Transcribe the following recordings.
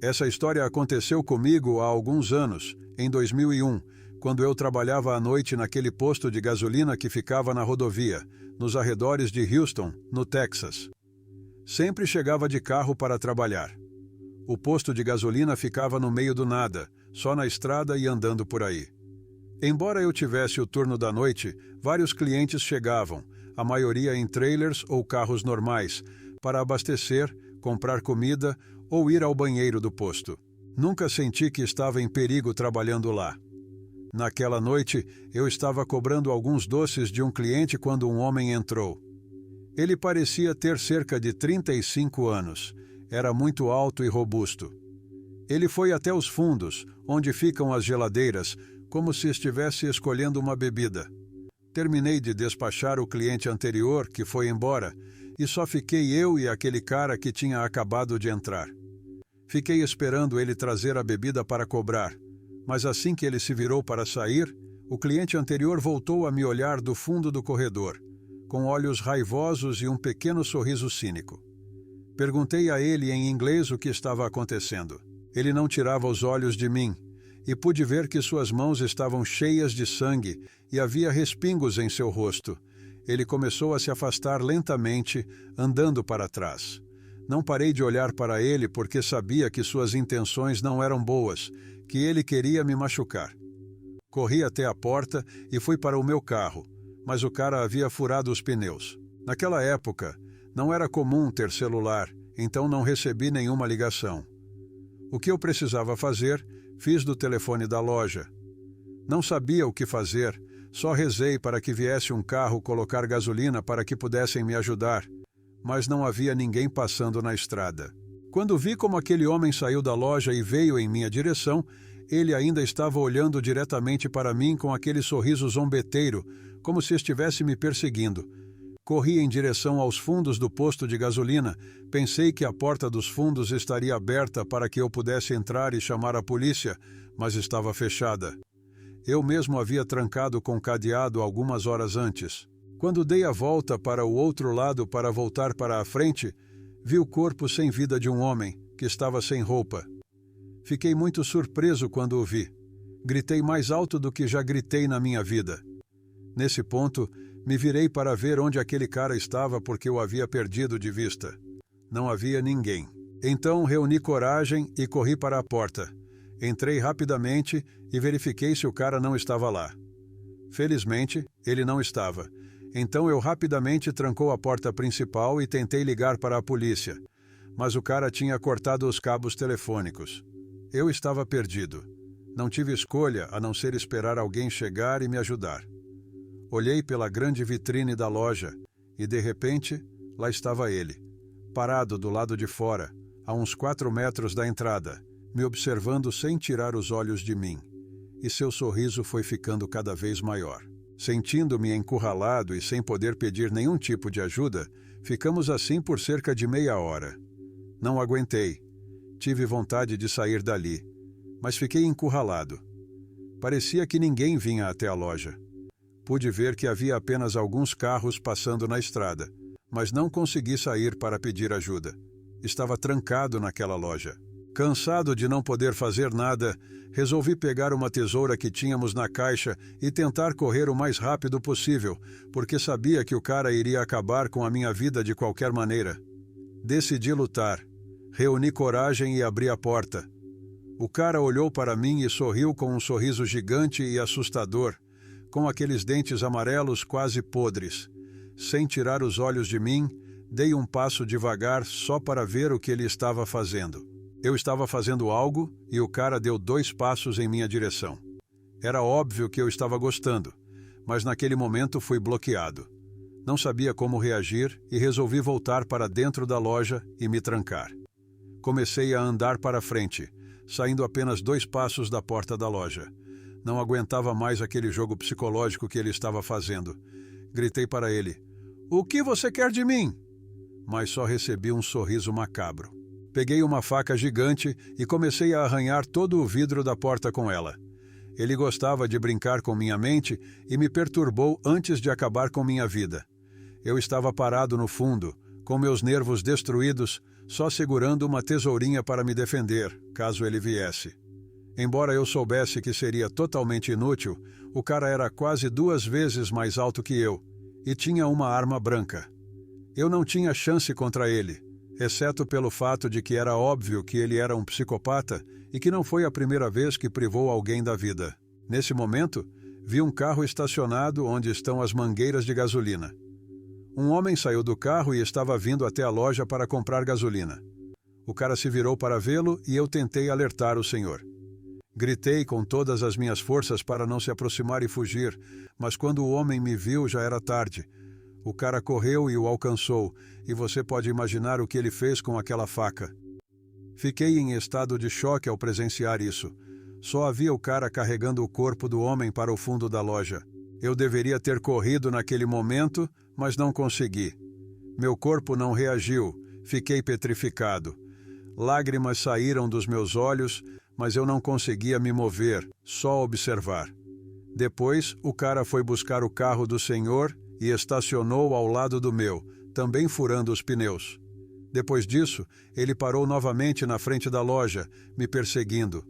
Essa história aconteceu comigo há alguns anos, em 2001, quando eu trabalhava à noite naquele posto de gasolina que ficava na rodovia, nos arredores de Houston, no Texas. Sempre chegava de carro para trabalhar. O posto de gasolina ficava no meio do nada, só na estrada e andando por aí. Embora eu tivesse o turno da noite, vários clientes chegavam, a maioria em trailers ou carros normais, para abastecer, comprar comida ou ir ao banheiro do posto. Nunca senti que estava em perigo trabalhando lá. Naquela noite, eu estava cobrando alguns doces de um cliente quando um homem entrou. Ele parecia ter cerca de 35 anos. Era muito alto e robusto. Ele foi até os fundos, onde ficam as geladeiras, como se estivesse escolhendo uma bebida. Terminei de despachar o cliente anterior, que foi embora, e só fiquei eu e aquele cara que tinha acabado de entrar. Fiquei esperando ele trazer a bebida para cobrar, mas assim que ele se virou para sair, o cliente anterior voltou a me olhar do fundo do corredor, com olhos raivosos e um pequeno sorriso cínico. Perguntei a ele em inglês o que estava acontecendo. Ele não tirava os olhos de mim, e pude ver que suas mãos estavam cheias de sangue e havia respingos em seu rosto. Ele começou a se afastar lentamente, andando para trás. Não parei de olhar para ele porque sabia que suas intenções não eram boas, que ele queria me machucar. Corri até a porta e fui para o meu carro, mas o cara havia furado os pneus. Naquela época, não era comum ter celular, então não recebi nenhuma ligação. O que eu precisava fazer, fiz do telefone da loja. Não sabia o que fazer, só rezei para que viesse um carro colocar gasolina para que pudessem me ajudar, mas não havia ninguém passando na estrada. Quando vi como aquele homem saiu da loja e veio em minha direção, ele ainda estava olhando diretamente para mim com aquele sorriso zombeteiro, como se estivesse me perseguindo. Corri em direção aos fundos do posto de gasolina. Pensei que a porta dos fundos estaria aberta para que eu pudesse entrar e chamar a polícia, mas estava fechada. Eu mesmo havia trancado com cadeado algumas horas antes. Quando dei a volta para o outro lado para voltar para a frente, vi o corpo sem vida de um homem, que estava sem roupa. Fiquei muito surpreso quando o vi. Gritei mais alto do que já gritei na minha vida. Nesse ponto, me virei para ver onde aquele cara estava porque o havia perdido de vista. Não havia ninguém. Então reuni coragem e corri para a porta. Entrei rapidamente e verifiquei se o cara não estava lá. Felizmente, ele não estava. Então eu rapidamente trancou a porta principal e tentei ligar para a polícia. Mas o cara tinha cortado os cabos telefônicos. Eu estava perdido. Não tive escolha a não ser esperar alguém chegar e me ajudar. Olhei pela grande vitrine da loja e, de repente, lá estava ele, parado do lado de fora, a uns 4 metros da entrada, me observando sem tirar os olhos de mim. E seu sorriso foi ficando cada vez maior. Sentindo-me encurralado e sem poder pedir nenhum tipo de ajuda, ficamos assim por cerca de meia hora. Não aguentei. Tive vontade de sair dali, mas fiquei encurralado. Parecia que ninguém vinha até a loja. Pude ver que havia apenas alguns carros passando na estrada, mas não consegui sair para pedir ajuda. Estava trancado naquela loja. Cansado de não poder fazer nada, resolvi pegar uma tesoura que tínhamos na caixa e tentar correr o mais rápido possível, porque sabia que o cara iria acabar com a minha vida de qualquer maneira. Decidi lutar. Reuni coragem e abri a porta. O cara olhou para mim e sorriu com um sorriso gigante e assustador, com aqueles dentes amarelos quase podres. Sem tirar os olhos de mim, dei um passo devagar só para ver o que ele estava fazendo. Eu estava fazendo algo e o cara deu 2 passos em minha direção. Era óbvio que eu estava gostando, mas naquele momento fui bloqueado. Não sabia como reagir e resolvi voltar para dentro da loja e me trancar. Comecei a andar para frente, saindo apenas 2 passos da porta da loja. Não aguentava mais aquele jogo psicológico que ele estava fazendo. Gritei para ele: "O que você quer de mim?" Mas só recebi um sorriso macabro. Peguei uma faca gigante e comecei a arranhar todo o vidro da porta com ela. Ele gostava de brincar com minha mente e me perturbou antes de acabar com minha vida. Eu estava parado no fundo, com meus nervos destruídos, só segurando uma tesourinha para me defender, caso ele viesse. Embora eu soubesse que seria totalmente inútil, o cara era quase 2 vezes mais alto que eu e tinha uma arma branca. Eu não tinha chance contra ele, exceto pelo fato de que era óbvio que ele era um psicopata e que não foi a primeira vez que privou alguém da vida. Nesse momento, vi um carro estacionado onde estão as mangueiras de gasolina. Um homem saiu do carro e estava vindo até a loja para comprar gasolina. O cara se virou para vê-lo e eu tentei alertar o senhor. Gritei com todas as minhas forças para não se aproximar e fugir, mas quando o homem me viu já era tarde. O cara correu e o alcançou, e você pode imaginar o que ele fez com aquela faca. Fiquei em estado de choque ao presenciar isso. Só havia o cara carregando o corpo do homem para o fundo da loja. Eu deveria ter corrido naquele momento, mas não consegui. Meu corpo não reagiu, fiquei petrificado. Lágrimas saíram dos meus olhos, mas eu não conseguia me mover, só observar. Depois, o cara foi buscar o carro do senhor e estacionou ao lado do meu, também furando os pneus. Depois disso, ele parou novamente na frente da loja, me perseguindo.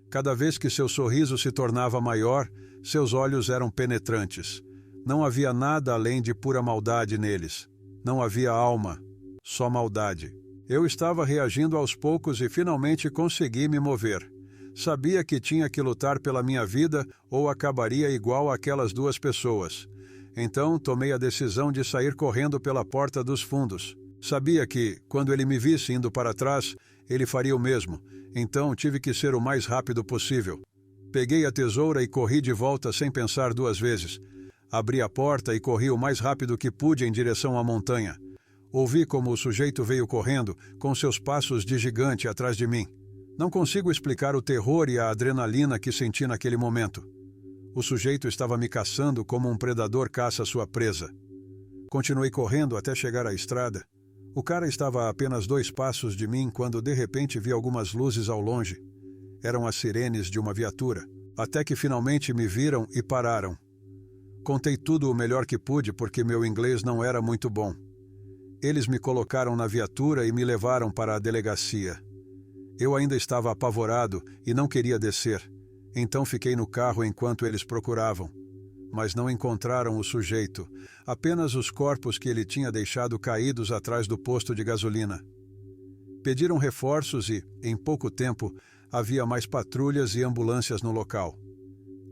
Cada vez que seu sorriso se tornava maior, seus olhos eram penetrantes. Não havia nada além de pura maldade neles. Não havia alma, só maldade. Eu estava reagindo aos poucos e finalmente consegui me mover. Sabia que tinha que lutar pela minha vida ou acabaria igual aquelas 2 pessoas. Então, tomei a decisão de sair correndo pela porta dos fundos. Sabia que, quando ele me visse indo para trás, ele faria o mesmo. Então, tive que ser o mais rápido possível. Peguei a tesoura e corri de volta sem pensar 2 vezes. Abri a porta e corri o mais rápido que pude em direção à montanha. Ouvi como o sujeito veio correndo, com seus passos de gigante atrás de mim. Não consigo explicar o terror e a adrenalina que senti naquele momento. O sujeito estava me caçando como um predador caça sua presa. Continuei correndo até chegar à estrada. O cara estava a apenas 2 passos de mim quando de repente vi algumas luzes ao longe. Eram as sirenes de uma viatura, até que finalmente me viram e pararam. Contei tudo o melhor que pude porque meu inglês não era muito bom. Eles me colocaram na viatura e me levaram para a delegacia. Eu ainda estava apavorado e não queria descer, então fiquei no carro enquanto eles procuravam. Mas não encontraram o sujeito, apenas os corpos que ele tinha deixado caídos atrás do posto de gasolina. Pediram reforços e, em pouco tempo, havia mais patrulhas e ambulâncias no local.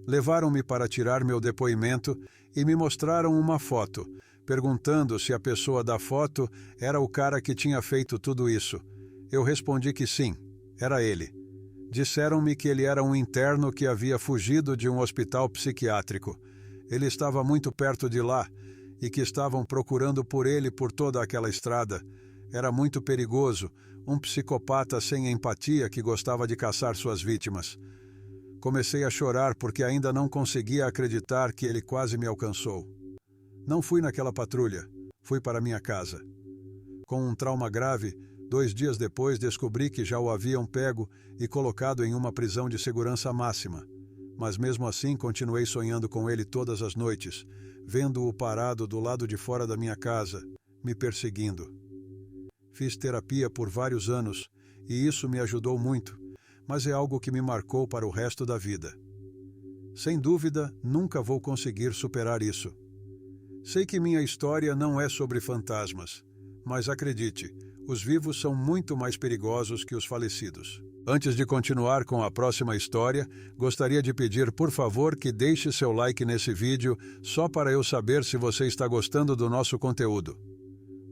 Levaram-me para tirar meu depoimento e me mostraram uma foto, perguntando se a pessoa da foto era o cara que tinha feito tudo isso. Eu respondi que sim, era ele. Disseram-me que ele era um interno que havia fugido de um hospital psiquiátrico. Ele estava muito perto de lá e que estavam procurando por ele por toda aquela estrada. Era muito perigoso, um psicopata sem empatia que gostava de caçar suas vítimas. Comecei a chorar porque ainda não conseguia acreditar que ele quase me alcançou. Não fui naquela patrulha, fui para minha casa. Com um trauma grave, 2 dias depois descobri que já o haviam pego e colocado em uma prisão de segurança máxima. Mas mesmo assim continuei sonhando com ele todas as noites, vendo-o parado do lado de fora da minha casa, me perseguindo. Fiz terapia por vários anos e isso me ajudou muito, mas é algo que me marcou para o resto da vida. Sem dúvida, nunca vou conseguir superar isso. Sei que minha história não é sobre fantasmas, mas acredite, os vivos são muito mais perigosos que os falecidos. Antes de continuar com a próxima história, gostaria de pedir, por favor, que deixe seu like nesse vídeo, só para eu saber se você está gostando do nosso conteúdo.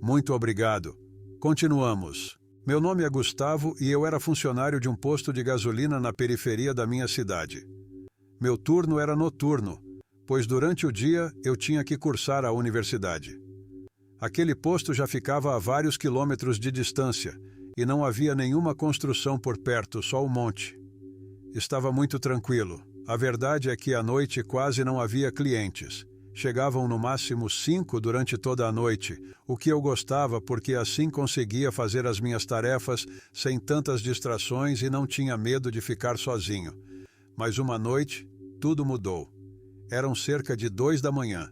Muito obrigado. Continuamos. Meu nome é Gustavo e eu era funcionário de um posto de gasolina na periferia da minha cidade. Meu turno era noturno, pois durante o dia eu tinha que cursar a universidade. Aquele posto já ficava a vários quilômetros de distância e não havia nenhuma construção por perto, só um monte. Estava muito tranquilo. A verdade é que à noite quase não havia clientes. Chegavam no máximo 5 durante toda a noite, o que eu gostava porque assim conseguia fazer as minhas tarefas sem tantas distrações e não tinha medo de ficar sozinho. Mas uma noite, tudo mudou. Eram cerca de 2 da manhã.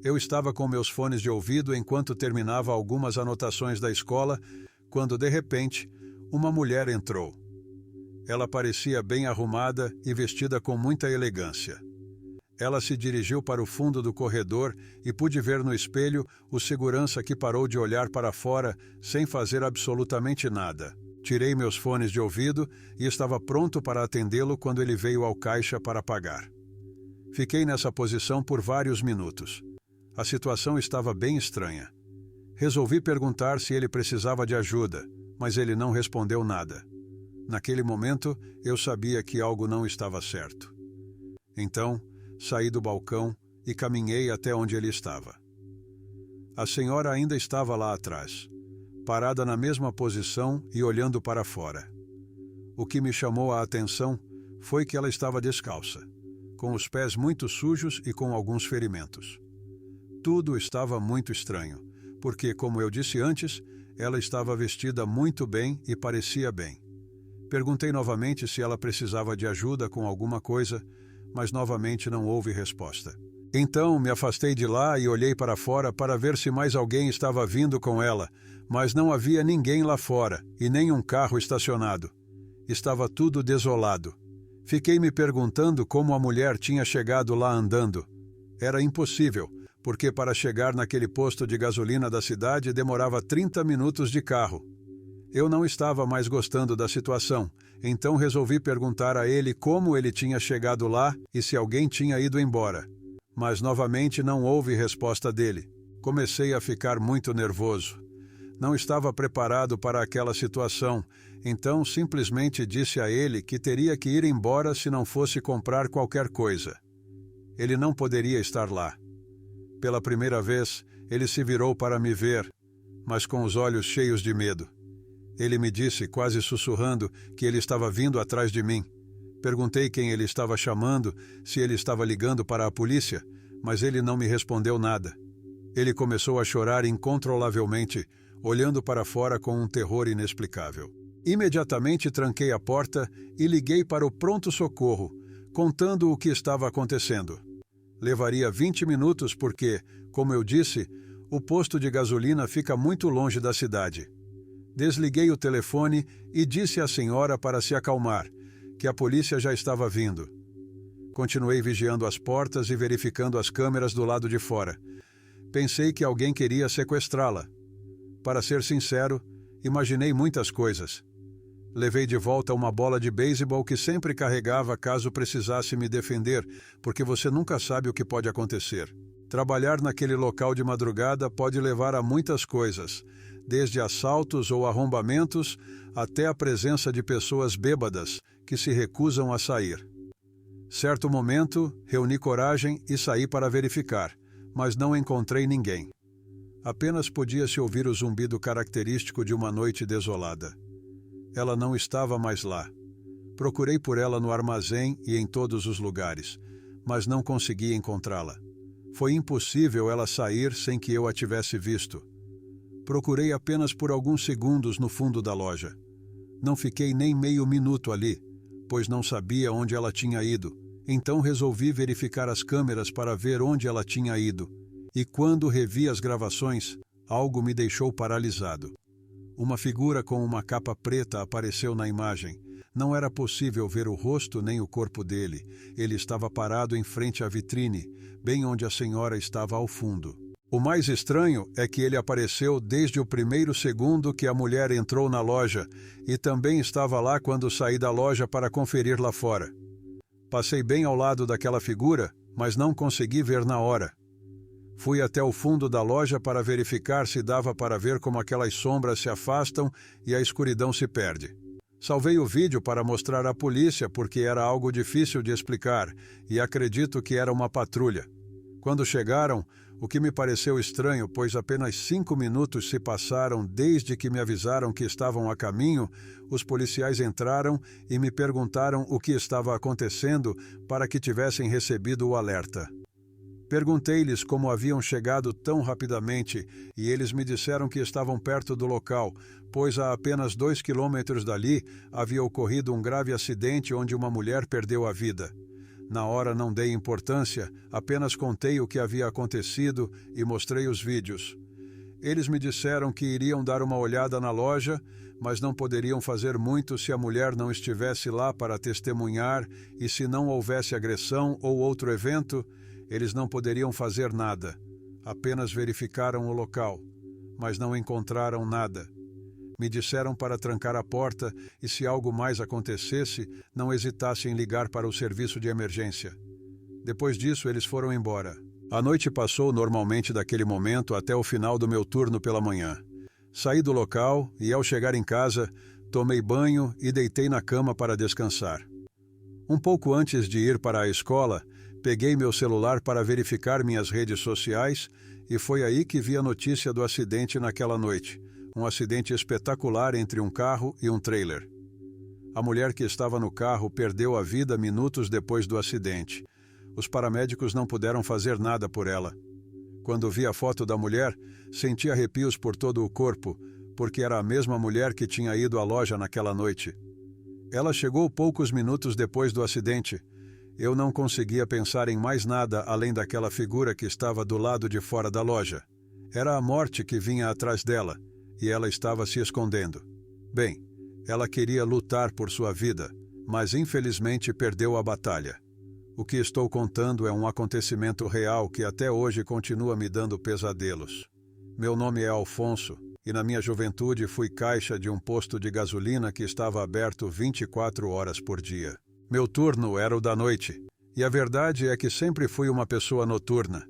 Eu estava com meus fones de ouvido enquanto terminava algumas anotações da escola, quando, de repente, uma mulher entrou. Ela parecia bem arrumada e vestida com muita elegância. Ela se dirigiu para o fundo do corredor e pude ver no espelho o segurança que parou de olhar para fora sem fazer absolutamente nada. Tirei meus fones de ouvido e estava pronto para atendê-lo quando ele veio ao caixa para pagar. Fiquei nessa posição por vários minutos. A situação estava bem estranha. Resolvi perguntar se ele precisava de ajuda, mas ele não respondeu nada. Naquele momento, eu sabia que algo não estava certo. Então, saí do balcão e caminhei até onde ele estava. A senhora ainda estava lá atrás, parada na mesma posição e olhando para fora. O que me chamou a atenção foi que ela estava descalça, com os pés muito sujos e com alguns ferimentos. Tudo estava muito estranho, porque, como eu disse antes, ela estava vestida muito bem e parecia bem. Perguntei novamente se ela precisava de ajuda com alguma coisa, mas novamente não houve resposta. Então me afastei de lá e olhei para fora para ver se mais alguém estava vindo com ela, mas não havia ninguém lá fora e nem um carro estacionado. Estava tudo desolado. Fiquei me perguntando como a mulher tinha chegado lá andando. Era impossível, porque para chegar naquele posto de gasolina da cidade demorava 30 minutos de carro. Eu não estava mais gostando da situação, então resolvi perguntar a ele como ele tinha chegado lá e se alguém tinha ido embora. Mas novamente não houve resposta dele. Comecei a ficar muito nervoso. Não estava preparado para aquela situação, então simplesmente disse a ele que teria que ir embora se não fosse comprar qualquer coisa. Ele não poderia estar lá. Pela primeira vez, ele se virou para me ver, mas com os olhos cheios de medo. Ele me disse, quase sussurrando, que ele estava vindo atrás de mim. Perguntei quem ele estava chamando, se ele estava ligando para a polícia, mas ele não me respondeu nada. Ele começou a chorar incontrolavelmente, olhando para fora com um terror inexplicável. Imediatamente tranquei a porta e liguei para o pronto-socorro, contando o que estava acontecendo. Levaria 20 minutos porque, como eu disse, o posto de gasolina fica muito longe da cidade. Desliguei o telefone e disse à senhora para se acalmar, que a polícia já estava vindo. Continuei vigiando as portas e verificando as câmeras do lado de fora. Pensei que alguém queria sequestrá-la. Para ser sincero, imaginei muitas coisas. Levei de volta uma bola de beisebol que sempre carregava caso precisasse me defender, porque você nunca sabe o que pode acontecer. Trabalhar naquele local de madrugada pode levar a muitas coisas, desde assaltos ou arrombamentos até a presença de pessoas bêbadas que se recusam a sair. Certo momento, reuni coragem e saí para verificar, mas não encontrei ninguém. Apenas podia-se ouvir o zumbido característico de uma noite desolada. Ela não estava mais lá. Procurei por ela no armazém e em todos os lugares, mas não consegui encontrá-la. Foi impossível ela sair sem que eu a tivesse visto. Procurei apenas por alguns segundos no fundo da loja. Não fiquei nem meio minuto ali, pois não sabia onde ela tinha ido. Então resolvi verificar as câmeras para ver onde ela tinha ido. E quando revi as gravações, algo me deixou paralisado. Uma figura com uma capa preta apareceu na imagem. Não era possível ver o rosto nem o corpo dele. Ele estava parado em frente à vitrine, bem onde a senhora estava ao fundo. O mais estranho é que ele apareceu desde o primeiro segundo que a mulher entrou na loja e também estava lá quando saí da loja para conferir lá fora. Passei bem ao lado daquela figura, mas não consegui ver na hora. Fui até o fundo da loja para verificar se dava para ver como aquelas sombras se afastam e a escuridão se perde. Salvei o vídeo para mostrar à polícia porque era algo difícil de explicar e acredito que era uma patrulha. Quando chegaram, o que me pareceu estranho, pois apenas 5 minutos se passaram desde que me avisaram que estavam a caminho, os policiais entraram e me perguntaram o que estava acontecendo para que tivessem recebido o alerta. Perguntei-lhes como haviam chegado tão rapidamente e eles me disseram que estavam perto do local, pois a apenas 2 quilômetros dali havia ocorrido um grave acidente onde uma mulher perdeu a vida. Na hora não dei importância, apenas contei o que havia acontecido e mostrei os vídeos. Eles me disseram que iriam dar uma olhada na loja, mas não poderiam fazer muito se a mulher não estivesse lá para testemunhar e se não houvesse agressão ou outro evento, eles não poderiam fazer nada. Apenas verificaram o local, mas não encontraram nada. Me disseram para trancar a porta e, se algo mais acontecesse, não hesitasse em ligar para o serviço de emergência. Depois disso, eles foram embora. A noite passou normalmente daquele momento até o final do meu turno pela manhã. Saí do local e, ao chegar em casa, tomei banho e deitei na cama para descansar. Um pouco antes de ir para a escola, peguei meu celular para verificar minhas redes sociais e foi aí que vi a notícia do acidente naquela noite. Um acidente espetacular entre um carro e um trailer. A mulher que estava no carro perdeu a vida minutos depois do acidente. Os paramédicos não puderam fazer nada por ela. Quando vi a foto da mulher, senti arrepios por todo o corpo, porque era a mesma mulher que tinha ido à loja naquela noite. Ela chegou poucos minutos depois do acidente. Eu não conseguia pensar em mais nada além daquela figura que estava do lado de fora da loja. Era a morte que vinha atrás dela. E ela estava se escondendo. Bem, ela queria lutar por sua vida, mas infelizmente perdeu a batalha. O que estou contando é um acontecimento real que até hoje continua me dando pesadelos. Meu nome é Alfonso, e na minha juventude fui caixa de um posto de gasolina que estava aberto 24 horas por dia. Meu turno era o da noite, e a verdade é que sempre fui uma pessoa noturna.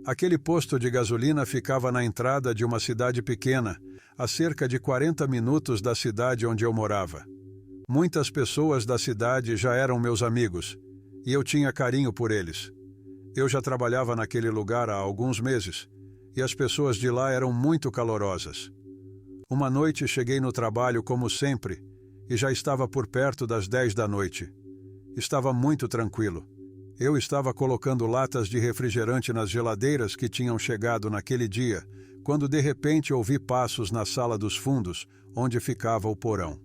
Aquele posto de gasolina ficava na entrada de uma cidade pequena, a cerca de 40 minutos da cidade onde eu morava. Muitas pessoas da cidade já eram meus amigos, e eu tinha carinho por eles. Eu já trabalhava naquele lugar há alguns meses, e as pessoas de lá eram muito calorosas. Uma noite cheguei no trabalho como sempre, e já estava por perto das 10 da noite. Estava muito tranquilo. Eu estava colocando latas de refrigerante nas geladeiras que tinham chegado naquele dia, quando de repente ouvi passos na sala dos fundos, onde ficava o porão.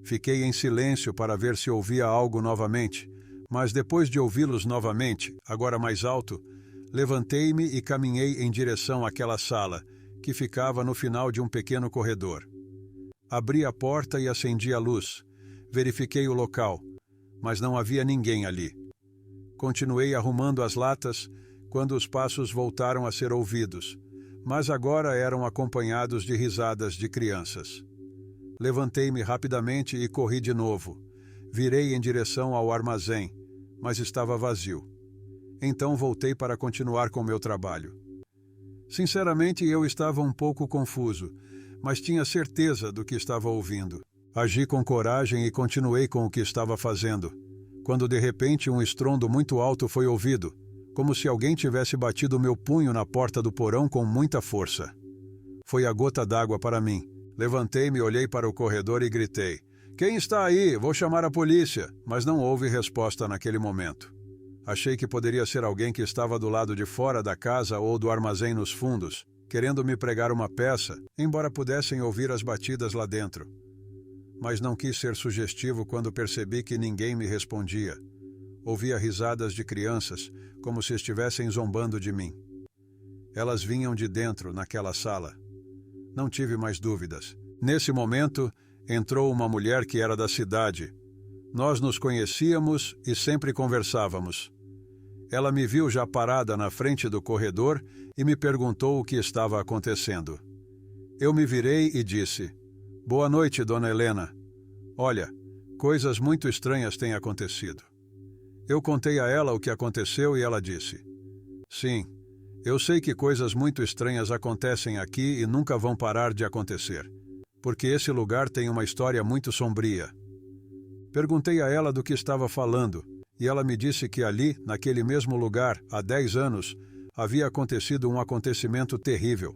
Fiquei em silêncio para ver se ouvia algo novamente, mas depois de ouvi-los novamente, agora mais alto, levantei-me e caminhei em direção àquela sala, que ficava no final de um pequeno corredor. Abri a porta e acendi a luz. Verifiquei o local, mas não havia ninguém ali. Continuei arrumando as latas quando os passos voltaram a ser ouvidos, mas agora eram acompanhados de risadas de crianças. Levantei-me rapidamente e corri de novo. Virei em direção ao armazém, mas estava vazio. Então voltei para continuar com meu trabalho. Sinceramente, eu estava um pouco confuso, mas tinha certeza do que estava ouvindo. Agi com coragem e continuei com o que estava fazendo, quando de repente um estrondo muito alto foi ouvido, como se alguém tivesse batido meu punho na porta do porão com muita força. Foi a gota d'água para mim. Levantei-me, olhei para o corredor e gritei: "Quem está aí? Vou chamar a polícia!" Mas não houve resposta naquele momento. Achei que poderia ser alguém que estava do lado de fora da casa ou do armazém nos fundos, querendo me pregar uma peça, embora pudessem ouvir as batidas lá dentro. Mas não quis ser sugestivo quando percebi que ninguém me respondia. Ouvia risadas de crianças, como se estivessem zombando de mim. Elas vinham de dentro, naquela sala. Não tive mais dúvidas. Nesse momento, entrou uma mulher que era da cidade. Nós nos conhecíamos e sempre conversávamos. Ela me viu já parada na frente do corredor e me perguntou o que estava acontecendo. Eu me virei e disse: "Boa noite, dona Helena. Olha, coisas muito estranhas têm acontecido." Eu contei a ela o que aconteceu e ela disse: "Sim, eu sei que coisas muito estranhas acontecem aqui e nunca vão parar de acontecer, porque esse lugar tem uma história muito sombria." Perguntei a ela do que estava falando e ela me disse que ali, naquele mesmo lugar, há 10 anos, havia acontecido um acontecimento terrível.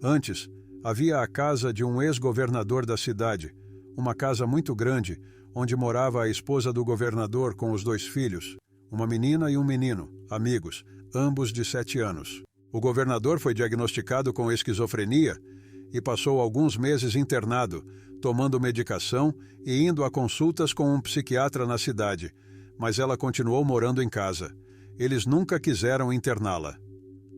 Antes, havia a casa de um ex-governador da cidade, uma casa muito grande, onde morava a esposa do governador com os 2 filhos, uma menina e um menino, amigos, ambos de 7 anos. O governador foi diagnosticado com esquizofrenia e passou alguns meses internado, tomando medicação e indo a consultas com um psiquiatra na cidade, mas ela continuou morando em casa. Eles nunca quiseram interná-la.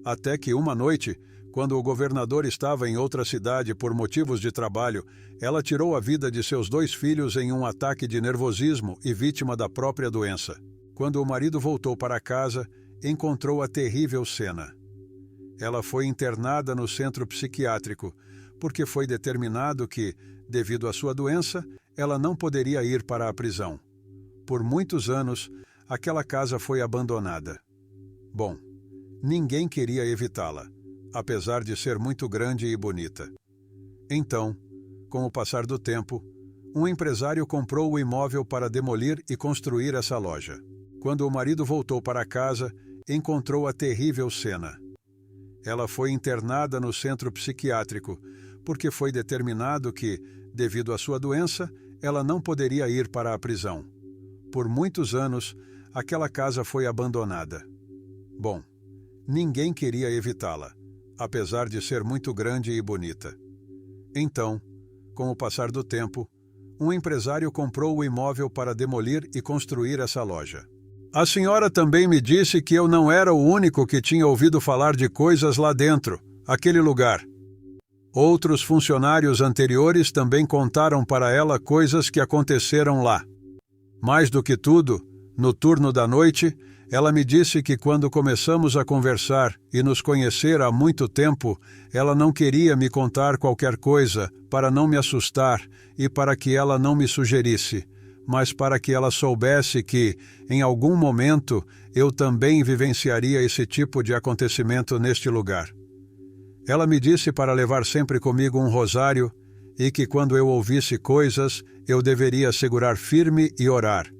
Até que uma noite, quando o governador estava em outra cidade por motivos de trabalho, ela tirou a vida de seus 2 filhos em um ataque de nervosismo e vítima da própria doença. Quando o marido voltou para casa, encontrou a terrível cena. Ela foi internada no centro psiquiátrico, porque foi determinado que, devido à sua doença, ela não poderia ir para a prisão. Por muitos anos, aquela casa foi abandonada. Bom, ninguém queria evitá-la, apesar de ser muito grande e bonita. Então, com o passar do tempo, um empresário comprou o imóvel para demolir e construir essa loja. Quando o marido voltou para casa, encontrou a terrível cena. Ela foi internada no centro psiquiátrico, porque foi determinado que, devido à sua doença, ela não poderia ir para a prisão. Por muitos anos, aquela casa foi abandonada. Bom, ninguém queria evitá-la, apesar de ser muito grande e bonita. Então, com o passar do tempo, um empresário comprou o imóvel para demolir e construir essa loja. A senhora também me disse que eu não era o único que tinha ouvido falar de coisas lá dentro, aquele lugar. Outros funcionários anteriores também contaram para ela coisas que aconteceram lá. Mais do que tudo, no turno da noite, ela me disse que quando começamos a conversar e nos conhecer há muito tempo, ela não queria me contar qualquer coisa para não me assustar e para que ela não me sugerisse, mas para que ela soubesse que, em algum momento, eu também vivenciaria esse tipo de acontecimento neste lugar. Ela me disse para levar sempre comigo um rosário e que quando eu ouvisse coisas, eu deveria segurar firme e orar,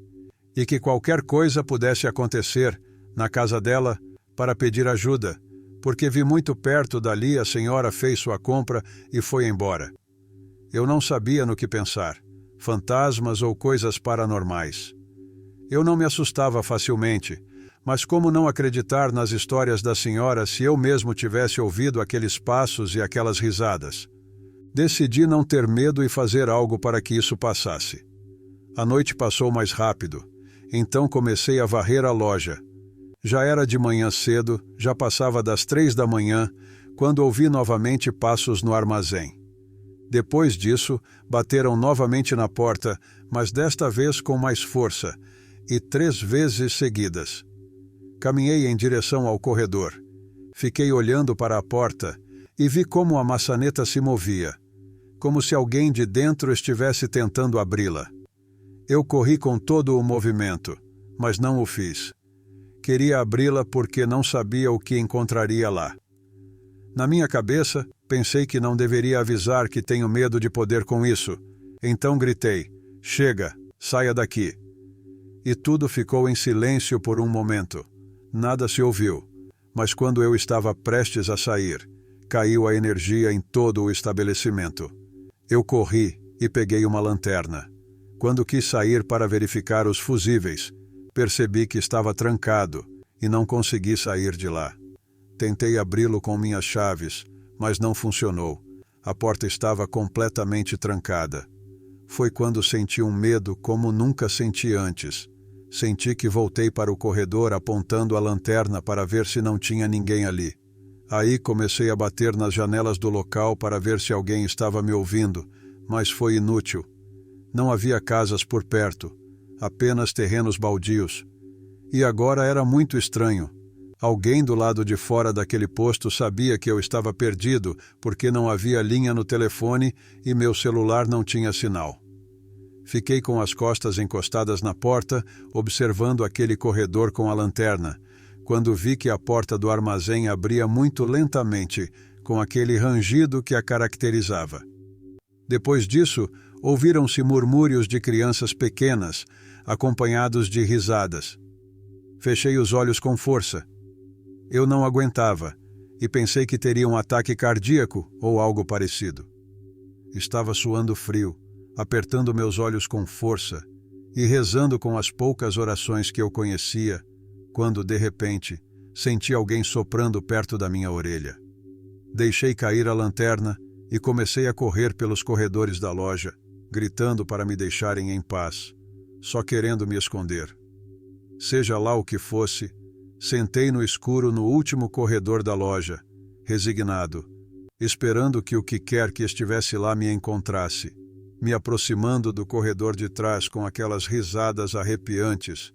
e que qualquer coisa pudesse acontecer na casa dela para pedir ajuda, porque vi muito perto dali a senhora fez sua compra e foi embora. Eu não sabia no que pensar, fantasmas ou coisas paranormais. Eu não me assustava facilmente, mas como não acreditar nas histórias da senhora se eu mesmo tivesse ouvido aqueles passos e aquelas risadas? Decidi não ter medo e fazer algo para que isso passasse. A noite passou mais rápido, então comecei a varrer a loja. Já era de manhã cedo, já passava das 3 da manhã, quando ouvi novamente passos no armazém. Depois disso, bateram novamente na porta, mas desta vez com mais força, e 3 vezes seguidas. Caminhei em direção ao corredor. Fiquei olhando para a porta e vi como a maçaneta se movia, como se alguém de dentro estivesse tentando abri-la. Eu corri com todo o movimento, mas não o fiz. Queria abri-la porque não sabia o que encontraria lá. Na minha cabeça, pensei que não deveria avisar que tenho medo de poder com isso. Então gritei: "Chega, saia daqui." E tudo ficou em silêncio por um momento. Nada se ouviu, mas quando eu estava prestes a sair, caiu a energia em todo o estabelecimento. Eu corri e peguei uma lanterna. Quando quis sair para verificar os fusíveis, percebi que estava trancado e não consegui sair de lá. Tentei abri-lo com minhas chaves, mas não funcionou. A porta estava completamente trancada. Foi quando senti um medo como nunca senti antes. Senti que voltei para o corredor apontando a lanterna para ver se não tinha ninguém ali. Aí comecei a bater nas janelas do local para ver se alguém estava me ouvindo, mas foi inútil. Não havia casas por perto, apenas terrenos baldios. E agora era muito estranho. Alguém do lado de fora daquele posto sabia que eu estava perdido porque não havia linha no telefone e meu celular não tinha sinal. Fiquei com as costas encostadas na porta, observando aquele corredor com a lanterna, quando vi que a porta do armazém abria muito lentamente, com aquele rangido que a caracterizava. Depois disso, ouviram-se murmúrios de crianças pequenas, acompanhados de risadas. Fechei os olhos com força. Eu não aguentava, e pensei que teria um ataque cardíaco ou algo parecido. Estava suando frio, apertando meus olhos com força e rezando com as poucas orações que eu conhecia, quando, de repente, senti alguém soprando perto da minha orelha. Deixei cair a lanterna e comecei a correr pelos corredores da loja, gritando para me deixarem em paz, só querendo me esconder. Seja lá o que fosse, sentei no escuro no último corredor da loja, resignado, esperando que o que quer que estivesse lá me encontrasse, me aproximando do corredor de trás com aquelas risadas arrepiantes,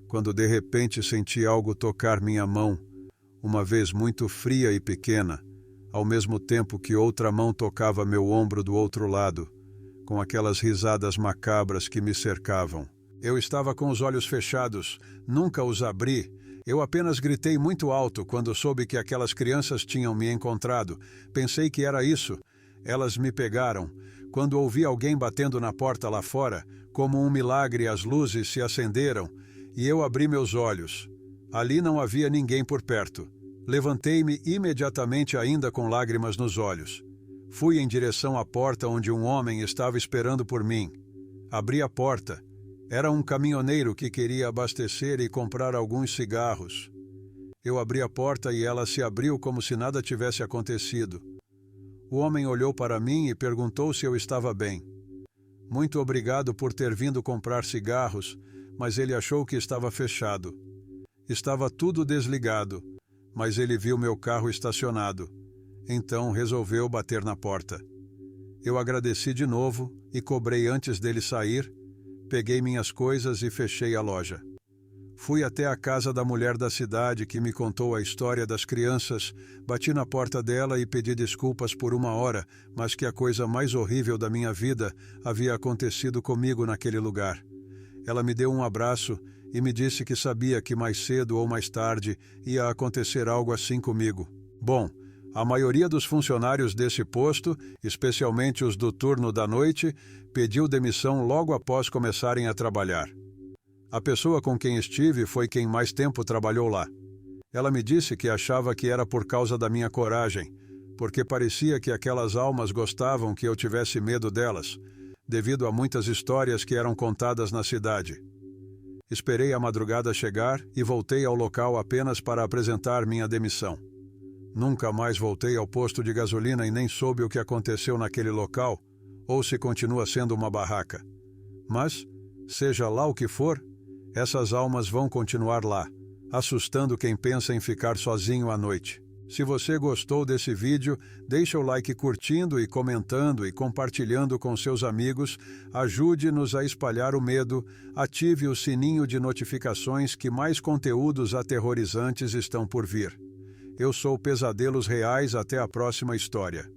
quando de repente senti algo tocar minha mão, uma vez muito fria e pequena, ao mesmo tempo que outra mão tocava meu ombro do outro lado, com aquelas risadas macabras que me cercavam. Eu estava com os olhos fechados, nunca os abri. Eu apenas gritei muito alto quando soube que aquelas crianças tinham me encontrado. Pensei que era isso. Elas me pegaram. Quando ouvi alguém batendo na porta lá fora, como um milagre as luzes se acenderam e eu abri meus olhos. Ali não havia ninguém por perto. Levantei-me imediatamente ainda com lágrimas nos olhos. Fui em direção à porta onde um homem estava esperando por mim. Abri a porta. Era um caminhoneiro que queria abastecer e comprar alguns cigarros. Eu abri a porta e ela se abriu como se nada tivesse acontecido. O homem olhou para mim e perguntou se eu estava bem. Muito obrigado por ter vindo comprar cigarros, mas ele achou que estava fechado. Estava tudo desligado, mas ele viu meu carro estacionado. Então resolveu bater na porta. Eu agradeci de novo e cobrei antes dele sair. Peguei minhas coisas e fechei a loja. Fui até a casa da mulher da cidade que me contou a história das crianças, bati na porta dela e pedi desculpas por 1 hora, mas que a coisa mais horrível da minha vida havia acontecido comigo naquele lugar. Ela me deu um abraço e me disse que sabia que mais cedo ou mais tarde ia acontecer algo assim comigo. Bom, a maioria dos funcionários desse posto, especialmente os do turno da noite, pediu demissão logo após começarem a trabalhar. A pessoa com quem estive foi quem mais tempo trabalhou lá. Ela me disse que achava que era por causa da minha coragem, porque parecia que aquelas almas gostavam que eu tivesse medo delas, devido a muitas histórias que eram contadas na cidade. Esperei a madrugada chegar e voltei ao local apenas para apresentar minha demissão. Nunca mais voltei ao posto de gasolina e nem soube o que aconteceu naquele local, ou se continua sendo uma barraca. Mas, seja lá o que for, essas almas vão continuar lá, assustando quem pensa em ficar sozinho à noite. Se você gostou desse vídeo, deixa o like curtindo e comentando e compartilhando com seus amigos, ajude-nos a espalhar o medo, ative o sininho de notificações que mais conteúdos aterrorizantes estão por vir. Eu sou Pesadelos Reais, até a próxima história.